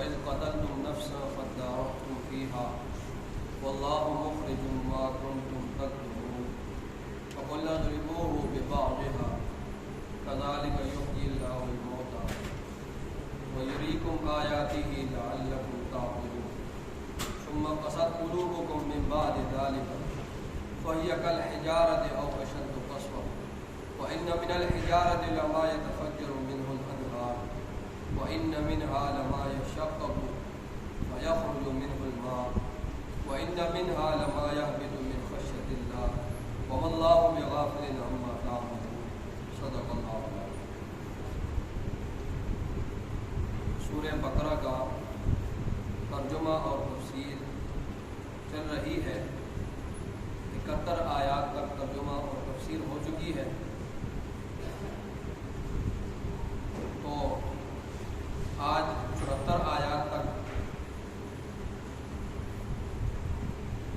وإذ قتلتم نفسا فادارأتم فيها والله مخرج ما كنتم تكتمون فقلنا اضربوه ببعضها كذلك يحيي الله الموتى ويريكم آياته لعلكم تعقلون ثم قست قلوبكم من بعد ذلك فهي كالحجارة أو أشد قسوة وإن من الحجارة لما يتفجر منه الأنهار وإن منها لما يشقق فيخرج منه الماء وإن منها لما يهبط من خشية الله وما الله بغافل عما تعملون صدق اللہ العظیم۔ سورہ بقرہ کا ترجمہ اور تفسیر چل رہی ہے، 71 آیات تک ترجمہ اور تفسیر ہو چکی ہے، تو آج 74 آیات تک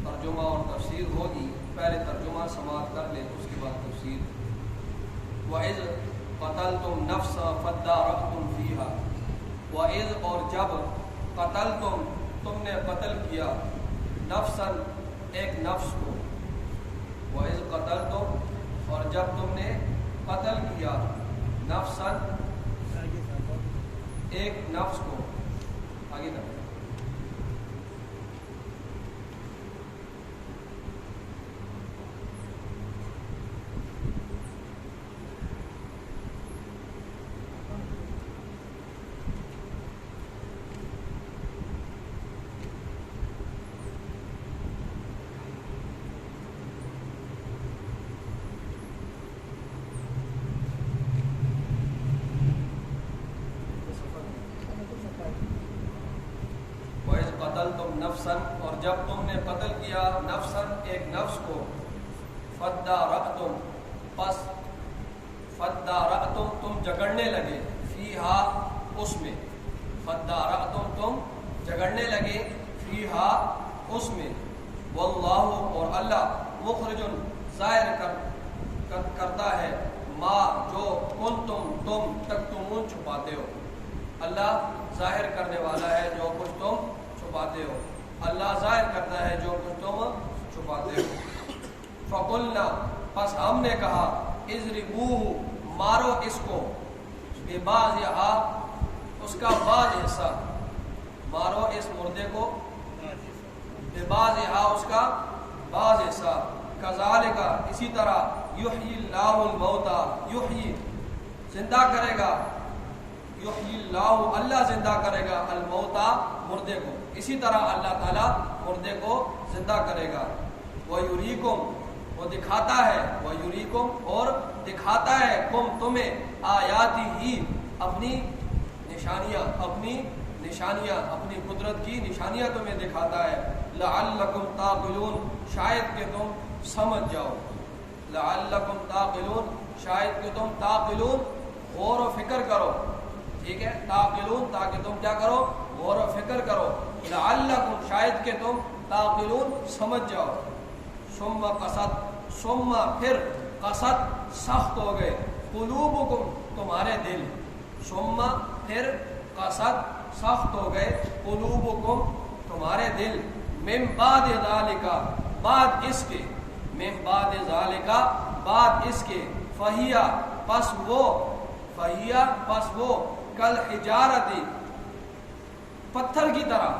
ترجمہ اور تفسیر ہوگی۔ پہلے ترجمہ سماعت کر لیں، اس کے بعد تفسیر۔ وَإِذْ قَتَلْتُمْ نَفْسًا فَادَّارَأْتُمْ فِيهَا، وَإِذْ اور جب قتلتم تم نے قتل کیا، نفساً ایک نفس کو، وَإِذْ قَتَلْتُمْ اور جب تم نے قتل کیا، نفساً ایک نفس کو، آگے تک قتلتم نفسا اور جب تم نے قتل کیا، نفسا ایک نفس کو، فادارأتم پس فادارأتم تم جگڑنے لگے، فیہا اس میں، فادارأتم تم جگڑنے لگے، فیہا اس میں، واللہ اور اللہ مخرج ظاہر کرتا ہے، ما جو کنتم تم تکتمون چھپاتے ہو، اللہ ظاہر کرنے والا ہے جو کچھ تم چھپاتے ہو، اللہ ظاہر کرتا ہے جو کچھ تم چھپاتے ہو۔ فَقُلْنَا پس ہم نے کہا، اضربوہ مارو اس کو، بِبَعْضِہَا اس کا بعض حصہ، مارو اس مردے کو، بِبَعْضِہَا اس کا بعض حصہ، کذالک اسی طرح، یحیی اللہ الموتى یحیی زندہ کرے گا، یحیی اللہ اللہ زندہ کرے گا، الموتى مردے کو، اسی طرح اللہ تعالیٰ مردے کو زندہ کرے گا۔ وَيُرِيكُمْ وہ دکھاتا ہے، وَيُرِيكُمْ اور دکھاتا ہے، کم تمہیں، آیاتی ہی اپنی نشانیاں، اپنی قدرت کی نشانیاں تمہیں دکھاتا ہے، لعلکم تعقلون شاید کہ تم سمجھ جاؤ، لعلکم تعقلون شاید کہ تم تعقلون غور و فکر کرو، ٹھیک ہے، تعقلون تاکہ تم کیا کرو، غور و فکر کرو، لعلکم شاید کہ تم تعقلون سمجھ جاؤ۔ ثم قست پھر قست سخت ہو گئے، قلوبکم تمہارے دل، ثم پھر قست سخت ہو گئے، قلوبکم تمہارے دل، من بعد ذالک بعد اس کے، من بعد ذالک بعد اس کے، فہیا پس وہ کل حجارتی پتھر کی طرح،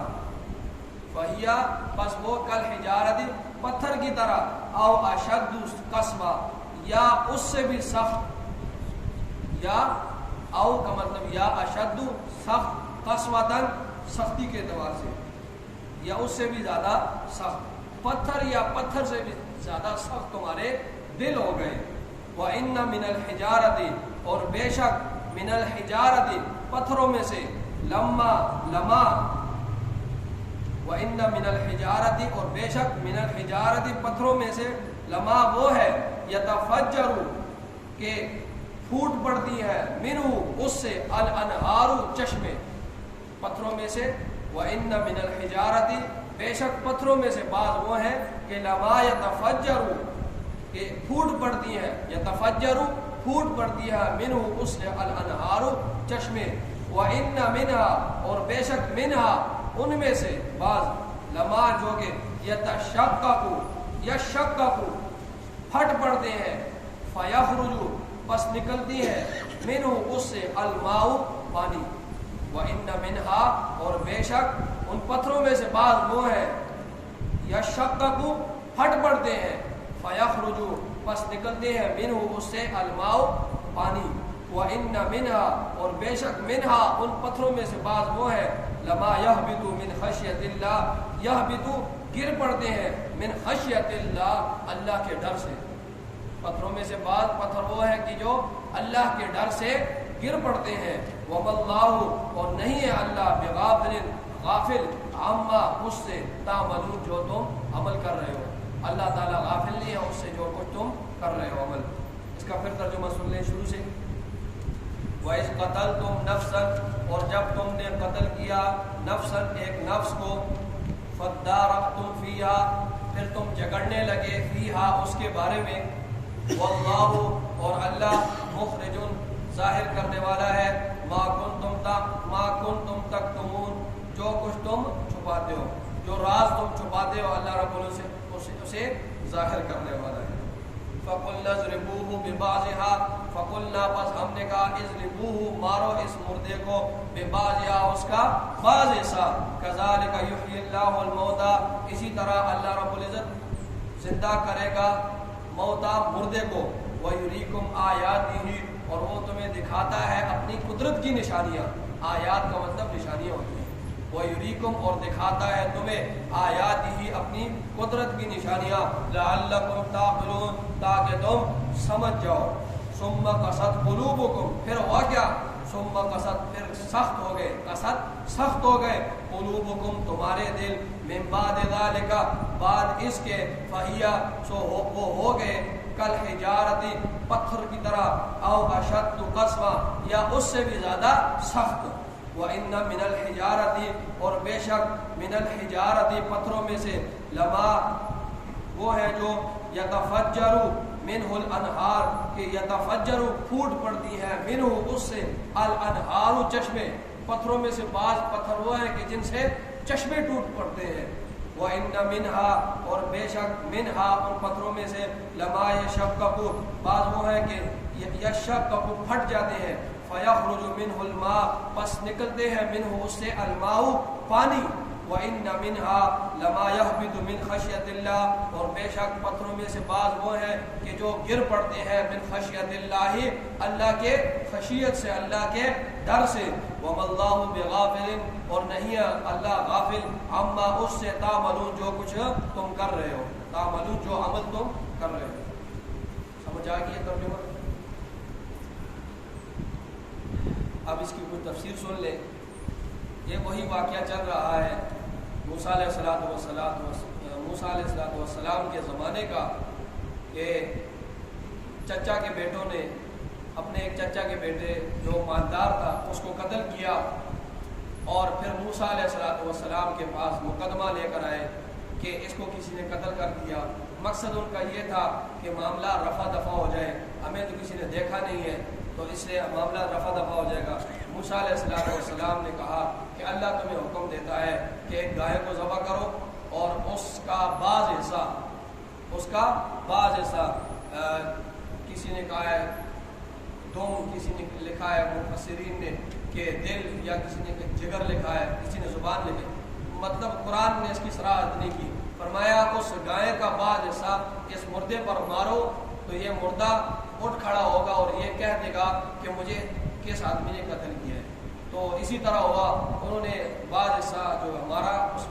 فہیا پس وہ کل حجارتی پتھر کی طرح، او اشد قسوہ یا اس سے بھی سخت، یا او کا مطلب یا اشد سخت، قسوتاً سختی کے اعتبار سے، یا اس سے بھی زیادہ سخت، پتھر یا پتھر سے بھی زیادہ سخت تمہارے دل ہو گئے۔ وَإِنَّ مِنَ الْحِجَارَةِ اور بے شک من الحجارت پتھروں میں سے، لما وَإِنَّ مِنَ الْحِجَارَةِ اور بے شک من الحجارت پتھروں میں سے، لما وہ ہے، یتفجر کہ پھوٹ پڑتی ہے، منہ اس سے، الانہار چشمے، پتھروں میں سے، وَإِنَّ مِنَ الْحِجَارَةِ بے شک پتھروں میں سے بعض وہ ہیں کہ لما یتفجر کہ پھوٹ پڑتی ہے، یتفجر پھوٹ پڑتی ہے، منہ اس سے، الانہار چشمے، وَإِنَّ مِنْهَا اور بے شک منہا ان میں سے بعض لما جو کہ یشقق پھٹ پڑتے ہیں فَيَخْرُجُ بس نکلتی ہے منہ اس سے الماء پانی وَإِنَّ مِنْهَا اور بے شک ان پتھروں میں سے بعض وہ ہیں یشقق پھٹ پڑتے ہیں فَيَخْرُجُ بس نکلتے ہیں منہ اس سے الماء پانی وَإِنَّ مِنْهَا اور بے شک منہا ان پتھروں میں سے بعض وہ ہیں لما يهبط من خشیت اللہ يهبط گر پڑتے ہیں من خشیت اللہ اللہ کے ڈر سے پتھروں میں سے بعض پتھر وہ ہیں کہ جو اللہ کے ڈر سے گر پڑتے ہیں وَمَا اللَّهُ اور نہیں ہے اللہ بغافل غافل عما اس سے تعملون جو تم عمل کر رہے ہو اللہ تعالیٰ غافل نہیں ہے اس سے جو کچھ تم کر رہے ہو عمل اس کا پھر ترجمہ سن لیں شروع سے وَإِذْ قَتَلْتُمْ نَفْسًا اور جب تم نے قتل کیا نفسًا ایک نفس کو فَادَّارَأْتُمْ فِيهَا پھر تم جھگڑنے لگے فیہا اس کے بارے میں وَاللَّهُ اور اللہ مخرج ظاہر کرنے والا ہے ما کنتم تکتمون جو کچھ تم چھپاتے ہو جو راز تم چھپاتے ہو اللہ رب العزت اسے ظاہر کرنے والا ہے فَقُلْنَا اضْرِبُوهُ بِبَعْضِهَا فَقُلْنَا پس ہم نے کہا اضْرِبُوهُ مارو اس مردے کو بِبَعْضِهَا اس کا بعض حصہ كَذَلِكَ يُحْيِي اللَّهُ الْمَوْتَى اسی طرح اللہ رب العزت زندہ کرے گا موتا مردے کو وَيُرِيكُمْ آيَاتِهِ اور وہ تمہیں دکھاتا ہے اپنی قدرت کی نشانیاں آیات کا مطلب نشانیاں ہوتی ہیں وَيُرِيكُمْ اور دکھاتا ہے تمہیں آیاتِهِ اپنی قدرت کی نشانیاں لَعَلَّكُمْ تَعْقِلُونَ تاکہ تم سمجھ جاؤ ثُمَّ قَسَتْ قُلُوبُكُمْ پھر ہوا کیا ثُمَّ قَسَتْ پھر سخت ہو گئے قسط سخت ہو گئے قُلُوبُكُمْ تمہارے دل مِن بَعْدِ ذَلِكَ بعد اس کے فَهِيَ سو وہ ہو گئے کل حجارتی پتھر کی طرح او اشد قسوہ یا اس سے بھی زیادہ سخت وَإِنَّ مِنَ الْحِجَارَةِ اور بے شک من الحجارتی پتھروں میں سے لما وہ ہے جو یتفجر منہ الانہار کہ یتفجر پھوٹ پڑتی ہے منہ اس سے الانہار چشمے پتھروں میں سے بعض پتھر وہ ہیں کہ جن سے چشمے ٹوٹ پڑتے ہیں وَإِنَّ مِنْهَا اور بے شک منہا ان پتھروں میں سے لما یشقق بعض وہ ہے کہ یشقق پھٹ جاتے ہیں فَيَخْرُجُ مِنْهُ الْمَاءُ پس نکلتے ہیں منہ اس سے الماء پانی وَإِنَّ مِنْهَا لَمَا يَهْبِطُ مِنْ خَشْيَةِ اللَّهِ اور بے شک پتھروں میں سے بعض وہ ہیں کہ جو گر پڑتے ہیں من خشیت اللہ اللہ کے خشیت سے اللہ کے ڈر سے وَمَا اللَّهُ بِغَافِلٍ اور نہیں ہے اللہ غافل عما اس سے تعملون جو کچھ تم کر رہے ہو تعملون جو عمل تم کر رہے ہو سمجھ آ گئی ترجمہ اب اس کی کچھ تفسیر سن لیں یہ وہی واقعہ چل رہا ہے موسیٰ علیہ السلام کے زمانے کا کہ چچا کے بیٹوں نے اپنے ایک چچا کے بیٹے جو مالدار تھا اس کو قتل کیا اور پھر موسیٰ علیہ السلام کے پاس مقدمہ لے کر آئے کہ اس کو کسی نے قتل کر دیا مقصد ان کا یہ تھا کہ معاملہ رفع دفع ہو جائے ہمیں تو کسی نے دیکھا نہیں ہے تو اس سے معاملہ رفع دفع ہو جائے گا موسیٰ علیہ السلام نے کہا کہ اللہ تمہیں حکم دیتا ہے کہ ایک گائے کو ذبح کرو اور اس کا بعض حصہ کسی نے کہا ہے کسی نے لکھا ہے مفسرین نے کہ دل یا کسی نے جگر لکھا ہے کسی نے زبان لکھی مطلب قرآن نے اس کی صراحت نہیں کی فرمایا اس گائے کا بعض حصہ اس مردے پر مارو تو یہ مردہ اٹھ کھڑا ہوگا اور یہ کہہ دے گا کہ مجھے کس آدمی نے قتل کیا ہے تو اسی طرح ہوا انہوں نے بعض حصہ جو ہمارا اس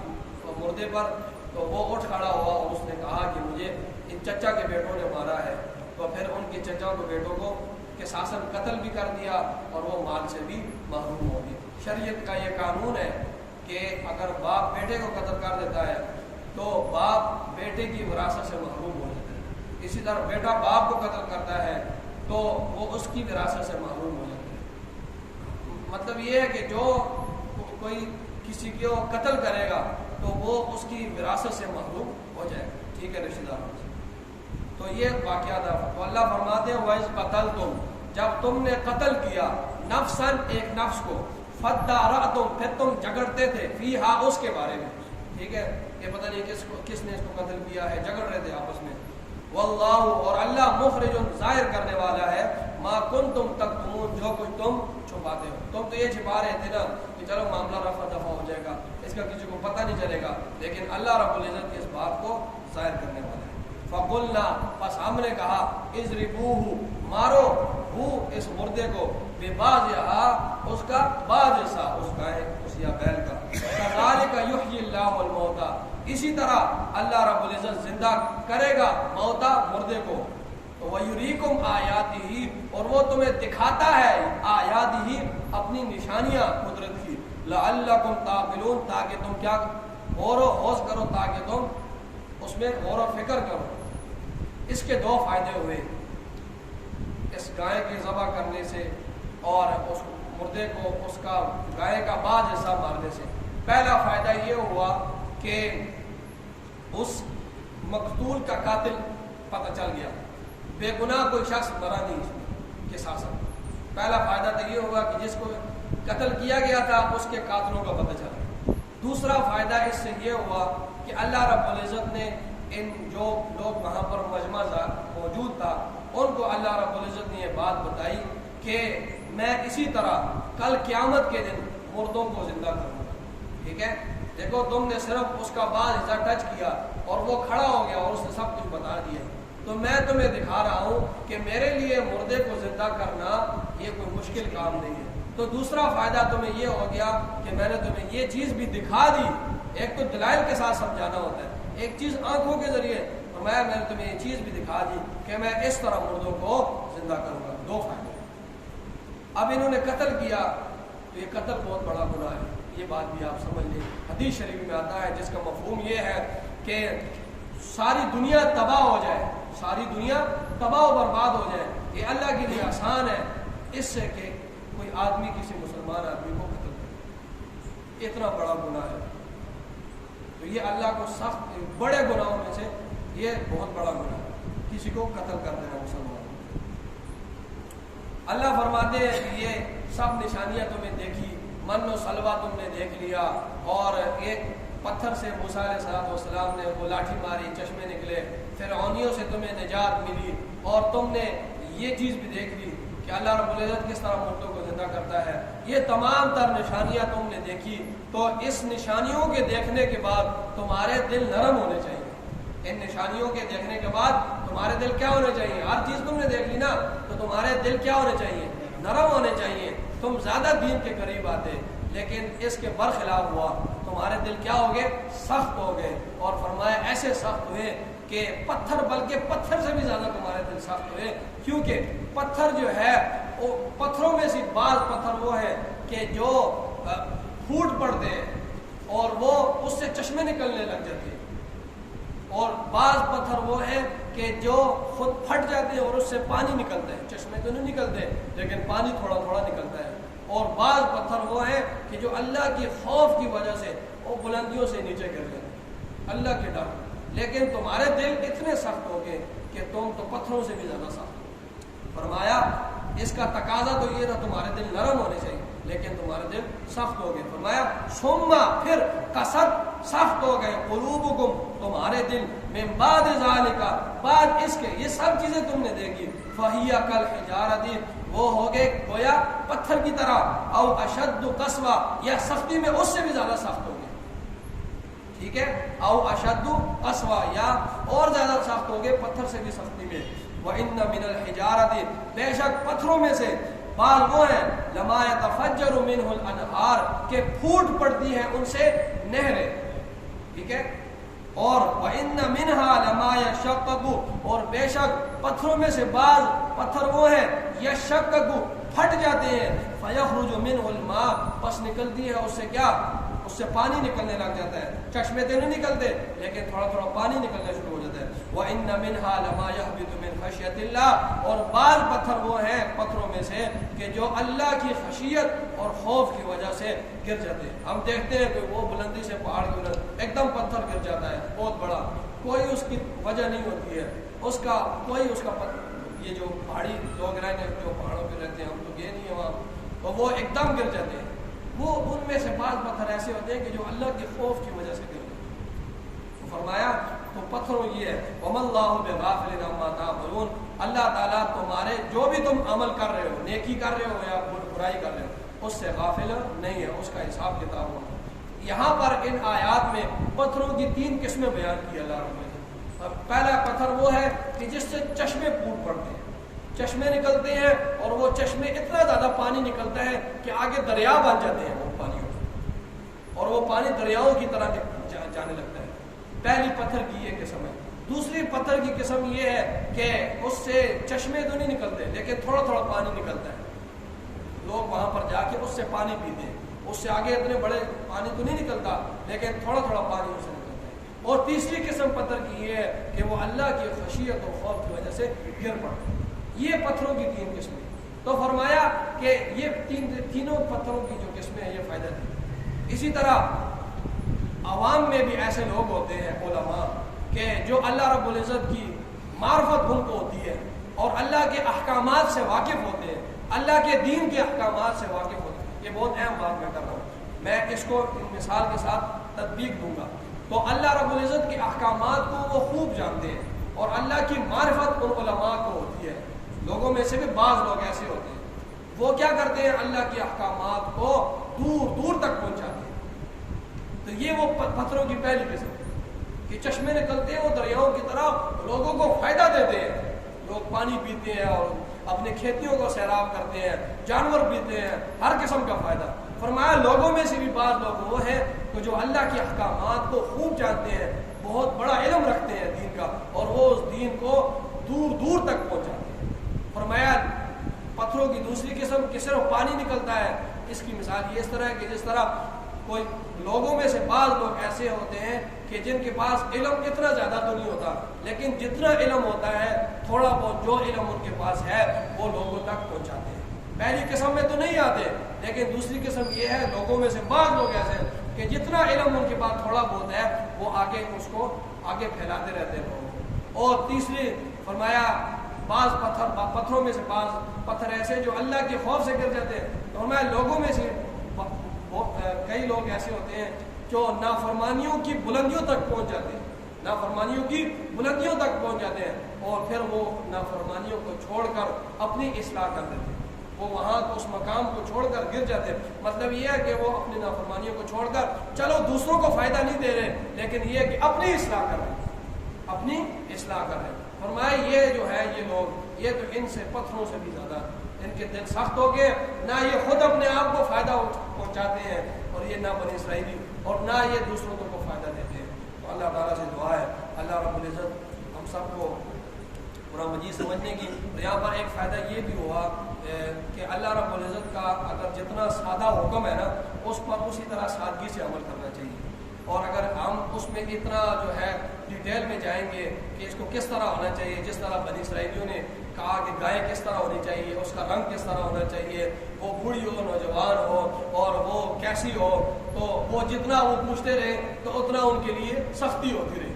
مردے پر تو وہ اٹھ کھڑا ہوا اور اس نے کہا کہ مجھے ان چچا کے بیٹوں نے مارا ہے تو پھر ان کے چچا کے بیٹوں کو کہ ساسن قتل بھی کر دیا اور وہ مال سے بھی محروم ہو گئے شریعت کا یہ قانون ہے کہ اگر باپ بیٹے کو قتل کر دیتا ہے تو باپ بیٹے کی وراثت سے محروم ہو جاتا ہے اسی طرح بیٹا باپ کو قتل کرتا ہے تو وہ اس کی وراثت سے محروم ہو جاتا ہے مطلب یہ ہے کہ جو کوئی کسی کو قتل کرے گا تو وہ اس کی وراثت سے محروم ہو جائے گا ٹھیک ہے رشتہ داروں سے تو یہ واقعہ تھا تو اللہ فرماتے ہیں وَإِذْ قَتَلْتُمْ جب تم نے قتل کیا نفساً ایک نفس کو فَدَّارَأْتُمْ پھر تم جھگڑتے تھے فِيهَا اس کے بارے میں. ٹھیک ہے، یہ پتہ نہیں کس نے اس کو قتل کیا ہے، جھگڑ رہے تھے آپس میں. واللہ اور اللہ مخرج ظاہر کرنے والا ہے ما کنتم تکتمون جو کچھ تم چھپاتے ہو. تم تو یہ چھپا رہے تھے نا کہ چلو معاملہ رفع دفع ہو جائے گا، اس کا کسی کو پتہ نہیں چلے گا، لیکن اللہ رب العزت اس بات کو ظاہر کرنے والا ہے. فقلنا پس ہم نے کہا اضربوہ مارو ہو اس مردے کو ببعضھا اس کا بعض حصہ اس گائے اس یا بیل کا. کذالک یحیی اللہ الموتى اسی طرح اللہ رب العزت زندہ کرے گا موتا مردے کو. وَيُرِيكُمْ آیاتہ اور وہ تمہیں دکھاتا ہے آیاتہ اپنی نشانیاں قدرت کی. لعلکم تعقلون تاکہ تم کیا غور و خوض کرو، تاکہ تم اس میں غور و فکر کرو. اس کے دو فائدے ہوئے اس گائے کے ذبح کرنے سے اور اس مردے کو اس کا گائے کا بعض حصہ مارنے سے. پہلا فائدہ یہ ہوا کہ اس مقتول کا قاتل پتہ چل گیا، بے گناہ کوئی شخص مرا نہیں اس میں کے ساتھ. پہلا فائدہ تو یہ ہوا کہ جس کو قتل کیا گیا تھا اس کے قاتلوں کا پتہ چلا. دوسرا فائدہ اس سے یہ ہوا کہ اللہ رب العزت نے ان جو لوگ وہاں پر مجمع موجود تھا ان کو اللہ رب العزت نے یہ بات بتائی کہ میں اسی طرح کل قیامت کے دن مردوں کو زندہ کروں گا. ٹھیک ہے، دیکھو تم نے صرف اس کا بعض حصہ ٹچ کیا اور وہ کھڑا ہو گیا اور اس نے سب کچھ بتا دیا، تو میں تمہیں دکھا رہا ہوں کہ میرے لیے مردے کو زندہ کرنا یہ کوئی مشکل کام نہیں ہے. تو دوسرا فائدہ تمہیں یہ ہو گیا کہ میں نے تمہیں یہ چیز بھی دکھا دی. ایک تو دلائل کے ساتھ سمجھانا ہوتا ہے، ایک چیز آنکھوں کے ذریعے، اور میں نے تمہیں یہ چیز بھی دکھا دی کہ میں اس طرح مردوں کو زندہ کروں گا. دو فائدے. اب انہوں نے قتل کیا تو یہ قتل بہت بڑا گناہ ہے، یہ بات بھی آپ سمجھ لیں. حدیث شریف میں آتا ہے جس کا مفہوم یہ ہے کہ ساری دنیا تباہ ہو جائے، ساری دنیا تباہ و برباد ہو جائے، یہ اللہ کے لیے آسان ہے اس سے کہ کوئی آدمی کسی مسلمان آدمی کو قتل کرے. اتنا بڑا گناہ ہے. تو یہ اللہ کو سخت بڑے گناہوں میں سے یہ بہت بڑا گناہ ہے، کسی کو قتل کر دینا مسلمان. اللہ فرماتے ہیں کہ یہ سب نشانیاں تمہیں دیکھی، من و سلوہ تم نے دیکھ لیا، اور ایک پتھر سے موسیٰ علیہ السلام نے وہ لاٹھی ماری، چشمے نکلے، فرعونیوں سے تمہیں نجات ملی، اور تم نے یہ چیز بھی دیکھ لی کہ اللہ رب العزت کس طرح مردوں کو زندہ کرتا ہے. یہ تمام تر نشانیاں تم نے دیکھی، تو اس نشانیوں کے دیکھنے کے بعد تمہارے دل نرم ہونے چاہیے. ان نشانیوں کے دیکھنے کے بعد تمہارے دل کیا ہونے چاہیے؟ ہر چیز تم نے دیکھ لی نا، تو تمہارے دل کیا ہونے چاہیے؟ نرم ہونے چاہیے. تم زیادہ دین کے قریب آتے، لیکن اس کے برخلاف ہوا، تمہارے دل کیا ہو گئے؟ سخت ہو گئے. اور فرمایا ایسے سخت ہوئے کہ پتھر، بلکہ پتھر سے بھی زیادہ تمہارے دل سخت ہوئے. کیونکہ پتھر جو ہے وہ پتھروں میں سے بعض پتھر وہ ہے کہ جو پھوٹ پڑتے ہیں اور وہ اس سے چشمے نکلنے لگ جاتے ہیں، اور بعض پتھر وہ ہیں کہ جو خود پھٹ جاتے ہیں اور اس سے پانی نکلتا ہے. چشمے تو نہیں نکلتے لیکن پانی تھوڑا تھوڑا نکلتا ہے. اور بعض پتھر وہ ہیں کہ جو اللہ کی خوف کی وجہ سے وہ بلندیوں سے نیچے گر جاتے ہیں، اللہ کے ڈر. لیکن تمہارے دل اتنے سخت ہو گئے کہ تم تو پتھروں سے بھی زیادہ سخت. فرمایا اس کا تقاضا تو یہ تھا تمہارے دل نرم ہونے چاہیے، لیکن تمہارے دل سخت ہو گئے. فرمایا ثم پھر قست سخت ہو گئے، قلوبکم تمہارے دل، من بعد ذالک بعد اس کے یہ سب چیزیں تم نے دیکھی، فہی کالحجارۃ وہ ہو گئے گویا پتھر کی طرح، او اشد قسوہ یا سختی میں اس سے بھی زیادہ سخت ہو گئے. ٹھیک ہے، او اشد قسوہ یا اور زیادہ سخت ہو گئے پتھر سے بھی سختی میں. وَإِنَّ مِنَ الْحِجَارَةِ بے شک پتھروں میں سے بعض وہ ہیں لَمَا يَتَفَجَّرُ مِنْهُ الْأَنْهَارُ کہ پھوٹ پڑتی ہیں ان سے نہریں. ٹھیک ہے، اور وَإِنَّ مِنْهَا لَمَا يَشَقَّقُ اور بے شک پتھروں میں سے بعض پتھر وہ ہیں يَشَقَّقُ پھٹ جاتے ہیں، فَيَخْرُجُ مِنْهُ الْمَاءُ پس نکلتی ہے اس سے کیا؟ اس سے پانی نکلنے لگ جاتا ہے. چشمے تو نہیں نکلتے لیکن تھوڑا تھوڑا پانی نکلنا شروع ہو جاتا ہے. وَإِنَّ مِنْهَا لَمَا يَهْبِطُ مِنْ خَشْيَةِ اللَّهِ اور بعض پتھر وہ ہیں پتھروں میں سے کہ جو اللہ کی خشیت اور خوف کی وجہ سے گر جاتے ہیں. ہم دیکھتے ہیں کہ وہ بلندی سے پہاڑ کی بلند ایک دم پتھر گر جاتا ہے بہت بڑا، کوئی اس کی وجہ نہیں ہوتی ہے، اس کا کوئی اس کا یہ جو پہاڑی لوگ رہتے ہیں جو پہاڑوں پہ رہتے ہیں، ہم تو گئے نہیں ہیں وہاں، تو وہ ایک دم گر جاتے ہیں. وہ ان میں سے بعض پتھر ایسے ہوتے ہیں کہ جو اللہ کے خوف کی وجہ سے گرتے ہیں۔ تو فرمایا تو پتھروں یہ ہے وَمَا اللَّهُ بِغَافِلٍ عَمَّا تَعْمَلُونَ، اللہ تعالیٰ تمہارے جو بھی تم عمل کر رہے ہو، نیکی کر رہے ہو یا برائی کر رہے ہو، اس سے غافل نہیں ہے، اس کا حساب کتاب ہونا۔ یہاں پر ان آیات میں پتھروں کی 3 قسمیں بیان کی اللہ رب العزت۔ پہلا پتھر وہ ہے کہ جس سے چشمے پھوٹ پڑتے ہیں، چشمے نکلتے ہیں اور وہ چشمے اتنا زیادہ پانی نکلتا ہے کہ آگے دریا بن جاتے ہیں وہ پانیوں اور وہ پانی دریاؤں کی طرح جانے لگتا ہے۔ پہلی پتھر کی یہ قسم ہے۔ دوسری پتھر کی قسم یہ ہے کہ اس سے چشمے تو نہیں نکلتے لیکن تھوڑا تھوڑا پانی نکلتا ہے، لوگ وہاں پر جا کے اس سے پانی پیتے ہیں، اس سے آگے اتنے بڑے پانی تو نہیں نکلتا لیکن تھوڑا تھوڑا پانی اس سے نکلتا ہے۔ اور تیسری قسم پتھر کی یہ ہے کہ وہ اللہ کی خشیت اور خوف کی وجہ سے گر پڑتے ہیں۔ یہ پتھروں کی 3 قسمیں۔ تو فرمایا کہ یہ تینوں پتھروں کی جو قسمیں ہیں یہ فائدہ دی۔ اسی طرح عوام میں بھی ایسے لوگ ہوتے ہیں علماء کہ جو اللہ رب العزت کی معرفت ان کو ہوتی ہے اور اللہ کے احکامات سے واقف ہوتے ہیں، اللہ کے دین کے احکامات سے واقف ہوتے ہیں۔ یہ بہت اہم بات میں کر رہا ہوں، میں اس کو مثال کے ساتھ تطبیق دوں گا۔ تو اللہ رب العزت کے احکامات کو وہ خوب جانتے ہیں اور اللہ کی معرفت ان علماء کو ہوتی ہے۔ لوگوں میں سے بھی بعض لوگ ایسے ہوتے ہیں، وہ کیا کرتے ہیں، اللہ کے احکامات کو دور دور تک پہنچاتے ہیں۔ تو یہ وہ پتھروں کی پہلی قسم کہ چشمے نکلتے ہیں، وہ دریاؤں کی طرح لوگوں کو فائدہ دیتے ہیں، لوگ پانی پیتے ہیں اور اپنے کھیتیوں کو سیراب کرتے ہیں، جانور پیتے ہیں، ہر قسم کا فائدہ۔ فرمایا لوگوں میں سے بھی بعض لوگ وہ ہیں کہ جو اللہ کے احکامات کو خوب جانتے ہیں، بہت بڑا علم رکھتے ہیں دین کا اور وہ اس دین کو دور دور تک پہنچاتے ہیں۔ فرمایا پتھروں کی دوسری قسم کہ صرف پانی نکلتا ہے، اس کی مثال یہ اس طرح ہے کہ جس طرح کوئی لوگوں میں سے بعض لوگ ایسے ہوتے ہیں کہ جن کے پاس علم اتنا زیادہ تو نہیں ہوتا لیکن جتنا علم ہوتا ہے تھوڑا بہت جو علم ان کے پاس ہے وہ لوگوں تک پہنچاتے ہیں۔ پہلی قسم میں تو نہیں آتے لیکن دوسری قسم یہ ہے لوگوں میں سے بعض لوگ ایسے ہیں کہ جتنا علم ان کے پاس تھوڑا بہت ہے وہ آگے اس کو آگے پھیلاتے رہتے ہیں لوگوں کو۔ اور تیسری فرمایا بعض پتھروں میں سے بعض پتھر ایسے جو اللہ کے خوف سے گر جاتے ہیں۔ تو فرمایا لوگوں میں سے کئی لوگ ایسے ہوتے ہیں جو نافرمانیوں کی بلندیوں تک پہنچ جاتے ہیں، نافرمانیوں کی بلندیوں تک پہنچ جاتے ہیں اور پھر وہ نافرمانیوں کو چھوڑ کر اپنی اصلاح کر دیتے ہیں، وہ وہاں اس مقام کو چھوڑ کر گر جاتے ہیں۔ مطلب یہ ہے کہ وہ اپنی نافرمانیوں کو چھوڑ کر چلو دوسروں کو فائدہ نہیں دے رہے لیکن یہ کہ اپنی اصلاح کر رہے ہیں، اپنی اصلاح کر رہے ہیں۔ فرمایا یہ جو ہے یہ لوگ یہ تو ان سے پتھروں سے بھی زیادہ ان کے دل سخت ہو گئے، نہ یہ خود اپنے آپ کو فائدہ پہنچاتے ہیں اور یہ نہ بنی اسرائیلی اور نہ یہ دوسروں کو فائدہ دیتے ہیں۔ تو اللہ تعالیٰ سے دعا ہے اللہ رب العزت ہم سب کو قرآن مجید سمجھنے کی۔ اور یہاں پر ایک فائدہ یہ بھی ہوا کہ اللہ رب العزت کا اگر جتنا سادہ حکم ہے نا اس پر اسی طرح سادگی سے عمل کرنا چاہیے، اور اگر ہم اس میں اتنا جو ہے ڈیٹیل میں جائیں گے کہ اس کو کس طرح ہونا چاہیے، جس طرح بنی اسرائیلیوں نے کہا کہ گائے کس طرح ہونی چاہیے، اس کا رنگ کس طرح ہونا چاہیے، وہ بوڑھی ہو نوجوان ہو اور وہ کیسی ہو، تو وہ جتنا وہ پوچھتے رہے تو اتنا ان کے لیے سختی ہوتی رہی۔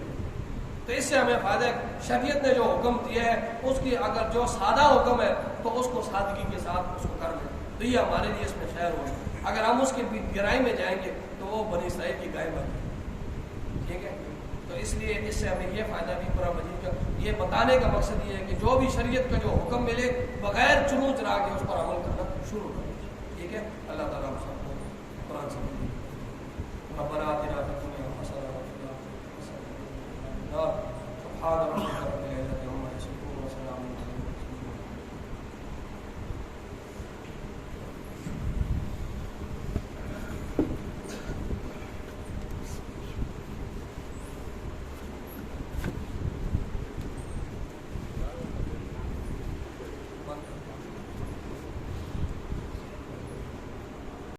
تو اس سے ہمیں فائدہ ہے شریعت نے جو حکم دیا ہے اس کی اگر جو سادہ حکم ہے تو اس کو سادگی کے ساتھ اس کو کر لیں تو یہ ہمارے لیے اس میں خیر ہوگی۔ اگر ہم اس کی گہرائی میں جائیں گے تو وہ بنی اسرائیل کی گائے بن جائے گی، ٹھیک ہے۔ تو اس لیے اس سے ہمیں یہ فائدہ بھی قرآن مجید کا یہ بتانے کا مقصد یہ ہے کہ جو بھی شریعت کا جو حکم ملے بغیر چنو چرا کے اس پر عمل کرنا شروع کرنا، ٹھیک ہے۔ اللہ تعالیٰ ہم سب کو قرآن سے